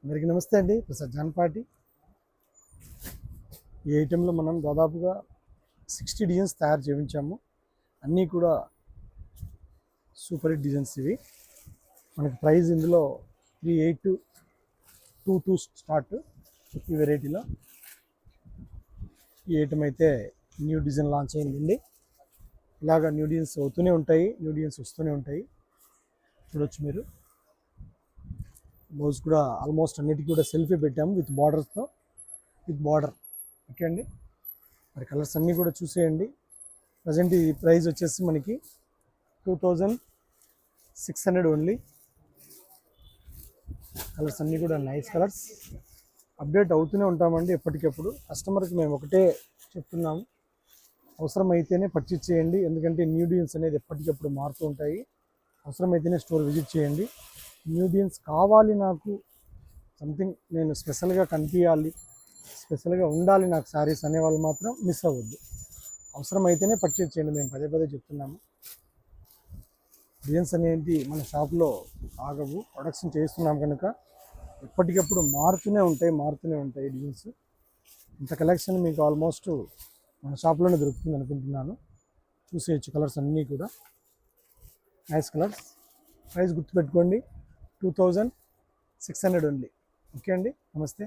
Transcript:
అందరికీ నమస్తే అండి. ప్రసాద్ జాన్పాటి. ఈ ఐటెంలో మనం దాదాపుగా 60 డిజైన్స్ తయారు చేయించాము. అన్నీ కూడా సూపర్ హిట్ డిజైన్స్ ఇవి. మనకి ప్రైస్ ఇందులో 3822 స్టార్ట్. ఈ వెరైటీలో ఈ ఐటెం అయితే న్యూ డిజైన్ లాంచ్ అయిందండి. ఇలాగా న్యూ డిజైన్స్ అవుతూనే ఉంటాయి, న్యూ డిజైన్స్ వస్తూనే ఉంటాయి. చూడొచ్చు మీరు. బ్లౌజ్ కూడా ఆల్మోస్ట్ అన్నిటికీ కూడా సెల్ఫీ పెట్టాము విత్ బార్డర్స్తో, విత్ బార్డర్. ఓకే అండి. మరి కలర్స్ అన్నీ కూడా చూసేయండి. ప్రజెంట్ ఈ ప్రైస్ వచ్చేసి మనకి 2600 ఓన్లీ. కలర్స్ అన్నీ కూడా నైస్ కలర్స్. అప్డేట్ అవుతూనే ఉంటామండి ఎప్పటికప్పుడు. కస్టమర్కి మేము ఒకటే చెప్తున్నాము, అవసరమైతేనే పర్చేజ్ చేయండి. ఎందుకంటే న్యూ డిజైన్స్ అనేది ఎప్పటికప్పుడు మారుతూ ఉంటాయి. అవసరమైతేనే స్టోర్ విజిట్ చేయండి. న్యూ డిజైన్స్ కావాలి, నాకు సంథింగ్ నేను స్పెషల్గా కనిపించాలి, స్పెషల్గా ఉండాలి నాకు శారీస్ అనే వాళ్ళు మాత్రం మిస్ అవ్వద్దు. అవసరమైతేనే పర్చేజ్ చేయండి. మేము పదే పదే చెప్తున్నాము. డిజైన్స్ అనేది మన షాప్లో ఆగవు, ప్రొడక్షన్ చేస్తున్నాం కనుక ఎప్పటికప్పుడు మారుతూనే ఉంటాయి డిజైన్స్. ఇంత కలెక్షన్ మీకు ఆల్మోస్ట్ మన షాప్లోనే దొరుకుతుంది అనుకుంటున్నాను. చూసేయచ్చు కలర్స్ అన్నీ కూడా నైస్ కలర్స్. ప్రైస్ గుర్తుపెట్టుకోండి, 2600 ఓన్లీ. ఓకే అండి, నమస్తే.